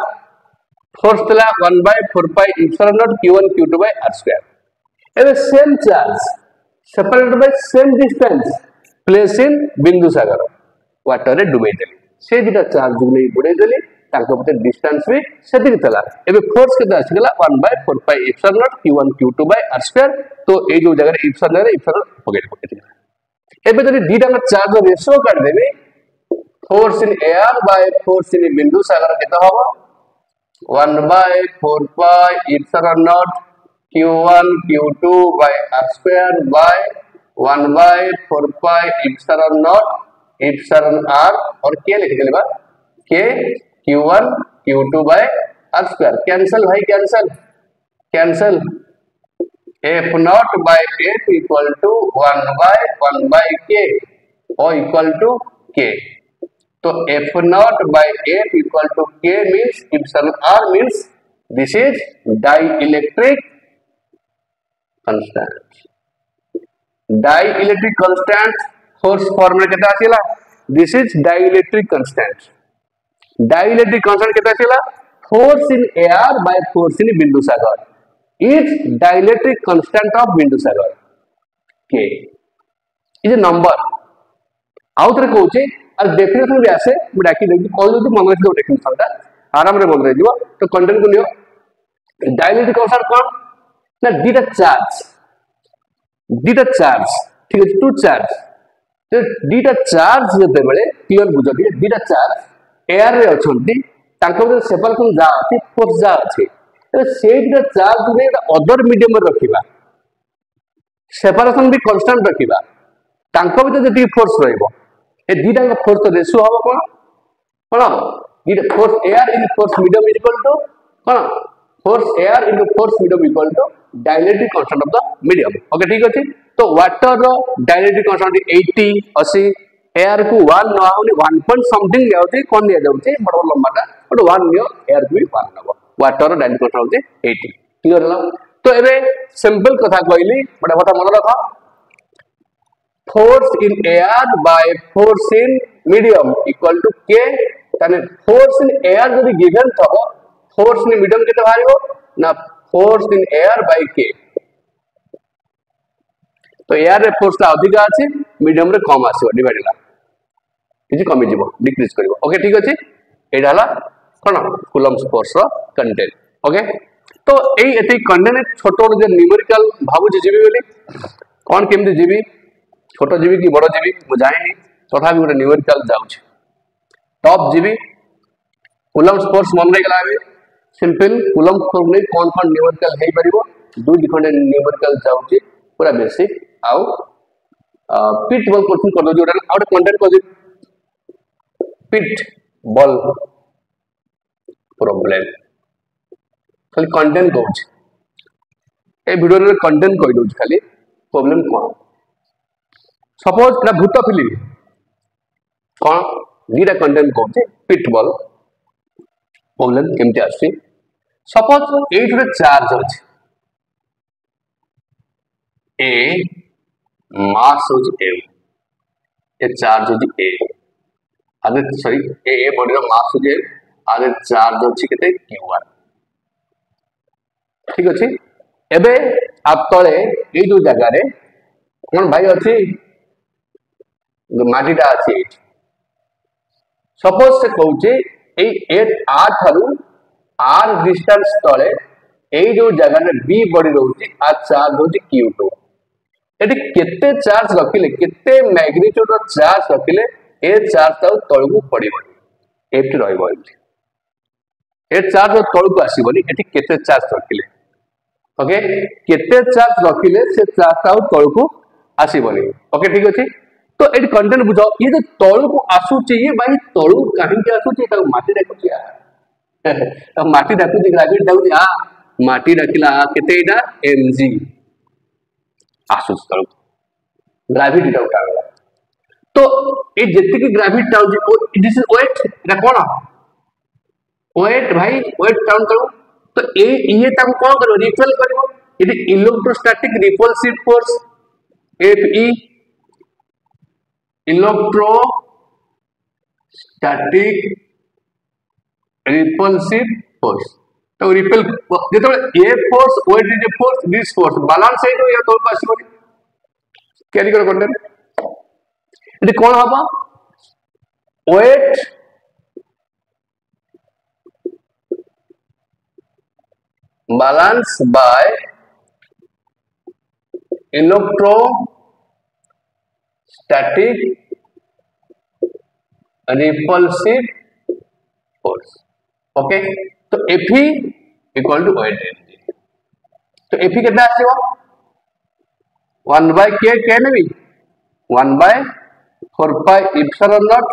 फोर्स थला 1/4 pi epsilon not q1 q2 by r square. एबे same charge separated by same distance place in बिंदु सागर वाटर रे डुबई देली. से दीटा चार्ज नै बुडै देली ताको पते डिस्टेंस भी सेति थला. एबे फोर्स केते आसीगला 1/4 pi epsilon not q1 q2 by r square. तो ए जो जगह एप्सिलॉन रे एप्सिलॉन पकेट पकेट. एबे जदि दीटा का चार्ज रेशियो काट देबे force in air by force इन बिंदु सागर केते होबो 1/4 pi epsilon not q1 q2 by r square by 1/4 pi epsilon not epsilon r और k लिख देले बा k q1 q2 by r square. Cancel भाई cancel f naught by f equal to 1/1 by k or equal to k. तो f naught by f equal to k means epsilon r means this is dielectric constant. Dielectric constant force formula केता आसीला. This is dielectric constant. Dielectric constant केता आसीला force in air by force in बिंदु सागर. Its dielectric constant of बिंदु सागर k is a number. आउथरे कहूचे और definition भी आसे मु डाकी देबी कहू तो मन रखियो डेफिनेशन ता आराम रे मन रे जीवो. तो कंटेंट को लियो dielectric constant कोन ना दीटा चार्ज ठीक है टू चार्ज. तो दीटा चार्ज जते बेले क्लियर बुझ दिए दीटा चार्ज एयर रे अछंती तांको सेपरेशन जा अछि फोर्स जा अछि. तो सेटा चार्ज ने अदर मीडियम रे रखिबा सेपरेशन भी कांस्टेंट रखिबा तांको भी जति फोर्स रहइबो ए दीटा का फोर्स रेशियो होबो कोन दीटा force air in force medium is equal to कोन force air into force medium equal to dielectric constant of the medium. Okay ठीक अछि। तो वाटर रो डाइलेक्ट्रिक कांस्टेंट 80 80 एयर को 1 न होनी 1 पॉइंट समथिंग जाउती कोन दिया जाउती बड़ लंबाटा बट 1 नियो एयर को भी 1 नबो वाटर रो डाइलेक्ट्रिक कांस्टेंट होती 80 क्लियर होला। तो एबे सिंपल कथा कहली बड़ा कथा मन रखा force in air by force in medium equal to k ताने फोर्स इन एयर जदी गिवन थबो फोर्स इन मीडियम केते बाहरिबो ना फोर्स इन एयर बाय के। तो एयर रे फोर्स ला अधिक अछि मीडियम रे कम आसीबो डिवाइड ला किछि कमी जिवो डिक्रीज करिवो। ओके ठीक अछि। एडा हला कोन कूलम्स फोर्स रो कंटेंट। ओके तो एई एते कंटेंट छोटो जे न्यूमेरिकल भाबु जे जीवी बोली कोन केमति जीवी छोटो जीवी की बड़ जीवी मु जाइनी तथापि गोटे न्यूमेरिकल जाउछि टॉप जीवी कूलम्स फोर्स मन रे गला बे सिंपल कूलम्स फोर्स में कोन कोन न्यूमेरिकल हे परिबो दुई डिफरेंट न्यूमेरिकल जाउछि पूरा बेसिक आउ पिट बल क्वेश्चन कर दो जोडा आउट कंटेंट को पिट बल प्रॉब्लम खाली कंटेंट कहूँ ए वीडियो रे कंटेंट कहि दउछि खाली प्रॉब्लम कोन सपोज एटा भूत फिल्म कोन दीटा कंटेंट कहूँ पिट बल प्रॉब्लम केमति आसी सपोज एइट रे चार्ज अछि ए मास होज एम ए चार्ज होज ए आगे सॉरी ए बॉडी रो मास होज आगे चार्ज होछि केते q1 ठीक अछि। एबे आप तळे ए जो जगह रे कोन भाई अछि माटीटा अछि सपोज से कहूचे ए आर थारु आर डिस्टेंस तळे ए जो जगह रे बी बॉडी रहउछि आ चार्ज होछि q2 एटी केते चार्ज रखिले केते मैग्नीट्यूड रो चार्ज रखिले ए चार्ज ताउ तळकु पडिबो एटी रहइबो ए चार्ज तळकु आसीबोनी एटी केते चार्ज रखिले ओके केते चार्ज रखिले से चार्ज ताउ तळकु आसीबोनी। ओके ठीक अछि। तो एटी कंटेंट बुझो ये जो तळकु आसुची ये भाई तळु काहे के आसुची ता माटी डाकुची आ माटी डाकुची ग्रेविटी डाकुची आ माटी डाकिला केते एटा mg आसुच तळ ग्रेविटी टा उठागला तो ए जेति की ग्रेविटी टा हो दिस इज वेट एटा कोन वेट भाई वेट टाउन करू तो ये ता कोन करो रिपेल करबो it electrostatic repulsive force Fe electrostatic repulsive force तो रिपेल जेतो a force weight is a force this force balance है तो या तो आसीबो कैरी करो कंटेंट इट कोन हबो weight balance by electrostatic repulsive force. Okay तो Fe equal to weight mg तो Fe कितना आसीबो 1 by k k navy 1 by 4 pi epsilon naught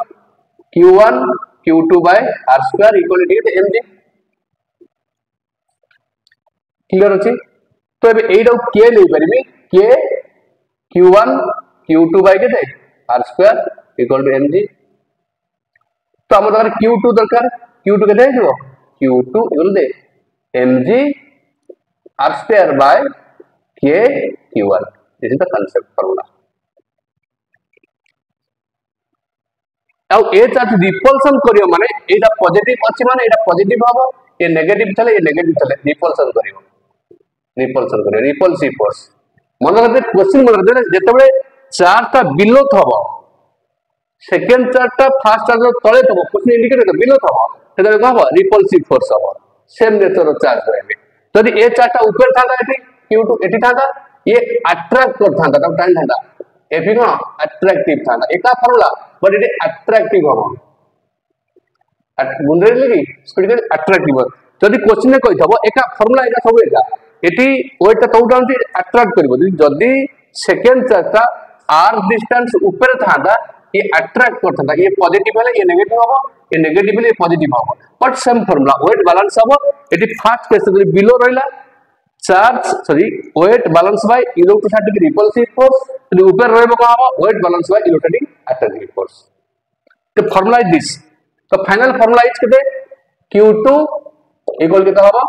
q1 q2 by r square equal to mg clear अछि। तो एबे एइडो k ले परिबी k q1 q2 by केते r square equal to mg तो हम दरकार q2 दरकार q2 केते हिजो q2 equal they mg r square by k q1 this is the concept formula. अब ए चार्ज रिपल्सन करियो माने एटा पॉजिटिव अछि माने एटा पॉजिटिव हबो ये नेगेटिव चले रिपल्सन करियो रिपल्सिव फोर्स मन रखते क्वेश्चन मन रखते जेतेबे चार्ज ता बिलो थबो सेकंड चार्ज ता फर्स्ट चार्ज तळे थबो क्वेश्चन इंडिकेट करते बिलो थबो सेते को हबो रिपल्सिव फोर्स हबो सेम नेचर ऑफ चार्ज रहबे यदि ए चार्ज ता ऊपर थांदा एठी q2 एठी थांदा ये अट्रैक्ट कर थांदा तब टाइम थांदा Fe कोन अट्रैक्टिव थांदा एका फार्मूला बट इट अट्रैक्टिव हबो बुंदे लगी स्पीड अट्रैक्टिव जदि क्वेश्चन ने कहि थबो एका फार्मूला एका सब एका एटी वेट ता तौडाउन अट्रैक्ट करबो जदि सेकंड चार्ज ता r डिस्टेंस ऊपर थांदा ये अट्रैक्ट करता ये पॉजिटिव है ये नेगेटिव होगा ये नेगेटिव है ये पॉजिटिव होगा but same formula weight balance हम ये फास्ट केस बिलो रहा charge sorry weight balance by electrostatic repulsive force तो ऊपर रहबो का हम weight balance by electrostatic attractive force तो फार्मूला इज दिस तो फाइनल फार्मूला इज केते q2 इक्वल केते होबो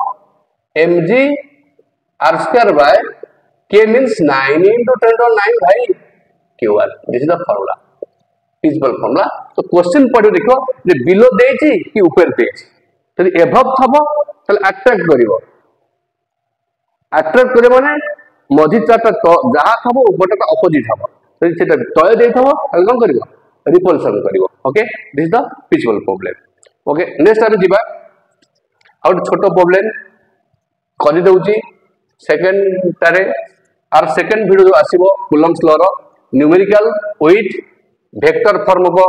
mg r square by k means 9 into 10 to 9 भाई qr this is the formula physical formula तो क्वेश्चन पढ़ो देखो जे बिलो देछि कि ऊपर देछि तो एभव थबो तले अट्रैक्ट करिवो अट्रैक्ट करे माने मझी चाटा तो जहा थबो ऊपरटा ऑपोजिट हबो तो सेटा तय देइ थबो तले कोन करिवो रिपल्सन करिवो okay this is the physical problem okay next आरो जिबा आउट छोटो प्रॉब्लम करि दउची सेकंड तारे आर सेकंड वीडियो जो आसीबो कूलम्स लॉ रो न्यूमेरिकल विथ वेक्टर फॉर्म को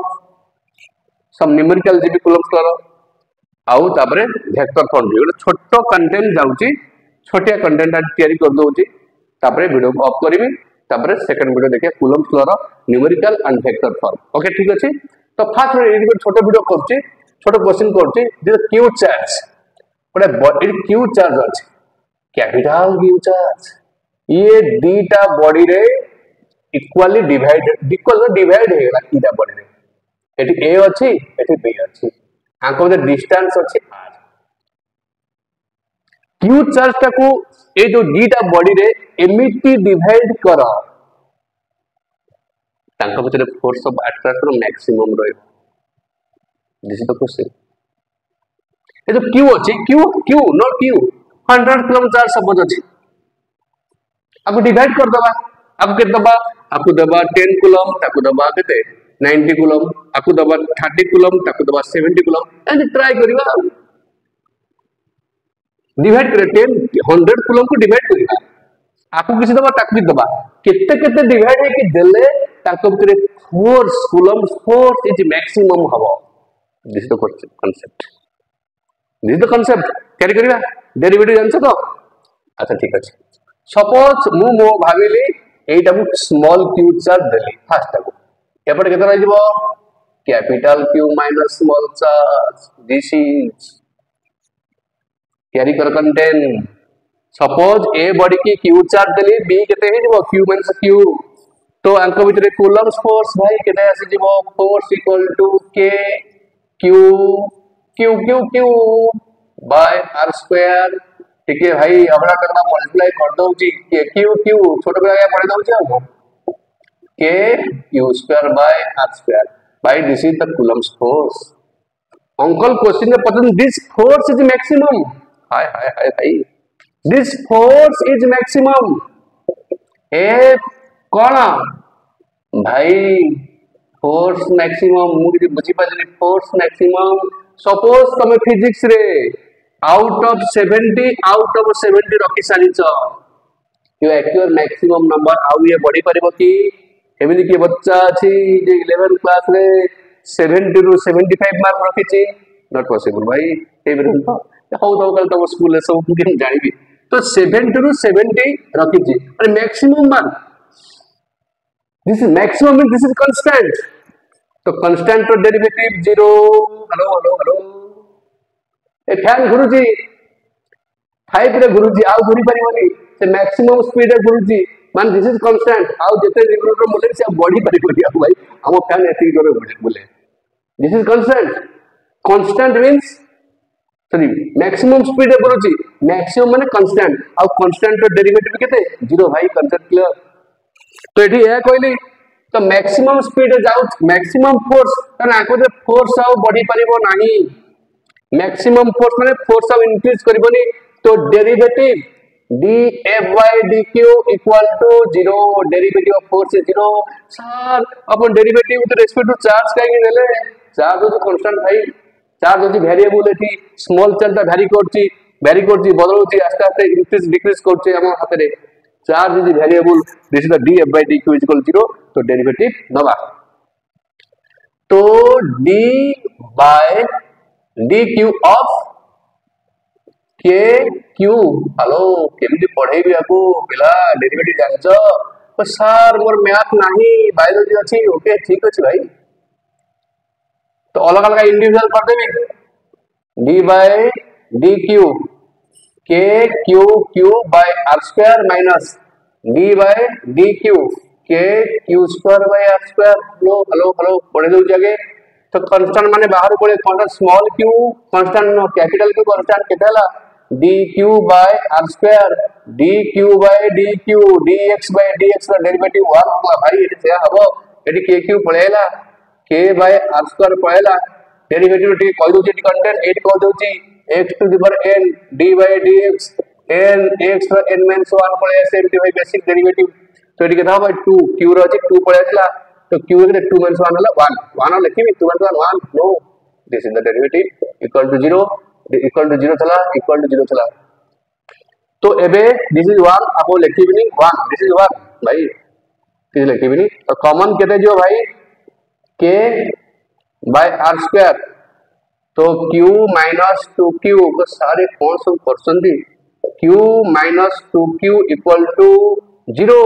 सम न्यूमेरिकल जीबी कूलम्स लॉ रो आउ तापरे वेक्टर फॉर्म भी छोटो कंटेंट जाउची छोटिया कंटेंट तैयारी कर दउची तापरे वीडियो को ऑफ करबी तापरे सेकंड वीडियो देखिए कूलम्स लॉ रो numerical and vector form okay ठीक अछि तो फर्स्ट वीडियो छोटो वीडियो करछि छोटो क्वेश्चन करछि दिस क्यू चार्ज बड़े बॉडी क्यू चार्ज अछि कैपिटल क्यू चार्ज ये दीटा बॉडी रे इक्वली डिवाइडेड डिवाइड हेला इटा बॉडी रे एटी ए अछि एटी बी अछि आंको जे डिस्टेंस अछि r क्यू चार्ज टाको ए जो दीटा बॉडी रे एमिटी डिवाइड कर तांको भीतर फोर्स ऑफ अट्रैक्शन मैक्सिमम रहे दिस इज द क्वेश्चन ए जो क्यू अछि Q not Q 100 coulomb charge suppose अछि आपको डिवाइड कर दबा आपको के दबा आपको दबा 10 कूलम ताको दबा केते 90 कूलम आपको दबा 30 कूलम ताको दबा 70 कूलम एंड ट्राई करिवा डिवाइड करे 10 100 कूलम को डिवाइड करिवा आपको किसी दबा ताको भी दबा केते केते डिवाइड है कि देले ताको भीतर force Coulomb force is maximum हबो this is the concept this is the concept carry करिवा डेरिवेटिव जानछ तो अच्छा ठीक अछि सपोज मु मो भाबिली एटा मु स्मॉल क्यू चार्ज देली फर्स्ट टाको एपट केते रहि जबो capital Q minus small charge this is carry कर कंटेंट सपोज ए बॉडी की क्यू चार्ज देली बी केते हे जबो क्यू माइनस क्यू तो अंक भीतर कूलम्स फोर्स भाई केते आसी जबो force equal to k q q q q by r square ठीक है भाई हमरा करना मल्टीप्लाई कर दो जी के क्यू क्यू छोटे पे आया पढ़े दो जी के q square bye r square by this is the Coulomb's force uncle question में पता दिस फोर्स इज मैक्सिमम हाय हाय हाय भाई this force is maximum a कौन भाई फोर्स मैक्सिमम मुझे बुझी पाजनी फोर्स मैक्सिमम सपोज तमे फिजिक्स रे आउट ऑफ 70 रखी सारिच यो एक्चुअल मैक्सिमम नंबर आउ ये बढ़ी परबो कि एमिति के बच्चा अछि जे 11 क्लास रे 70 रु 75 मार्क रखिछि नॉट पॉसिबल भाई ए बिरन तो हाउ तो कल तो स्कूल सब के जानिबी तो 70 रु 70 रखिछि और maximum mark this is maximum means this is constant तो कांस्टेंट तो डेरिवेटिव 0 हेलो हेलो हेलो ए फैन गुरुजी 5 रे गुरुजी आउ घुरी परिबनी से मैक्सिमम स्पीड रे गुरुजी मान दिस इज कांस्टेंट आउ जते रिवोल्यूटर मोले से बॉडी परिबनी आ भाई हम फैन एती करे बोले this is constant means sorry maximum speed रे गुरुजी मैक्सिमम माने कांस्टेंट आउ कांस्टेंट रो डेरिवेटिव केते 0 भाई कांसेप्ट क्लियर तो एठी ए कहली तो मैक्सिमम स्पीड रे जाउ मैक्सिमम फोर्स तने आको जे फोर्स आउ बॉडी परिबो नाही मैक्सिमम फोर्स माने फोर्स अब इंक्रीज करबनी तो derivative df by dq equal to 0 derivative of force is 0 sir अपन derivative with respect to charge काहे देले चार्ज जो कांस्टेंट भाई चार्ज जो वेरिएबल एठी स्मॉल चार्ज वेरी करची बदलउची आस्ते आस्ते इंक्रीज डिक्रीज करची हम हाथ रे charge is variable this is the df by dq equal 0 तो डेरिवेटिव नबा तो d by dq of k q hello केमती पढ़ेबी आपको पिला डेरिवेटिव जानछ तो सर मोर मैथ नाही बायोलॉजी अछि ओके ठीक अछि भाई तो अलग अलग इंडिविजुअल कर देबे d by d q k q q by r square minus d by d q k q square by r square. Hello hello hello पढ़े दो जगह तो कांस्टेंट माने बाहर पड़े constant small q constant capital q constant केतेला D q by r square d q by d q dx by dx रा derivative 1 होगा भाई एटी से हबो एटी के क्यू पळेला के बाय आर स्क्वायर पळेला डेरिवेटिव टी कह दोची टी कंटेंट 8 कह दोची x to the power n d by dx n x पर n - 1 पळे सेम टी भाई बेसिक डेरिवेटिव तो एटी केता भाई 2 q रो अछि 2 पळेला तो q के 2 - 1 होला 1 लिखिबी 2 - 1 no this is the derivative equal to 0 equal to 0 चला तो एबे दिस इज 1 आपो लिखिबनी 1 दिस इज 1 भाई दिस लिखिबनी तो कॉमन केते जो भाई k बाय r स्क्वायर तो q माइनस 2q को सारे कौन सब परसेंट दी q minus 2q equal to 0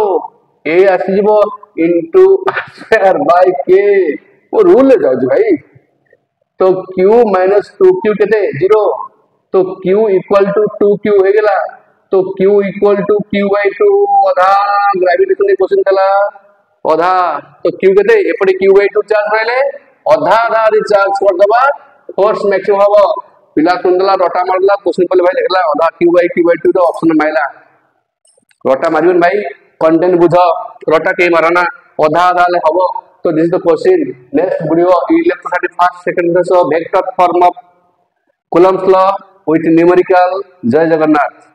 a आसीबो into r square by k वो रूल ले जाओ भाई तो q माइनस 2q केते 0 तो q इक्वल टू 2q हो गेला तो q equal to q by 2 आधा ग्रेविटेशन क्वेश्चन कला आधा तो q केते एपटे q बाय 2 चार्ज रहले आधा आधा रिचार्ज कर दबा फोर्स मैक्सिमम हबो पिला कुंडला रोटा मारला क्वेश्चन पहले भाई लिखला आधा q बाय 2 तो ऑप्शन माइला रोटा मारिबन भाई कंटेंट बुझो रोटा के मारना आधा आधा ले हबो तो this is the question next video electrostatic first second vector form of Coulomb's law with numerical. जय जगन्नाथ।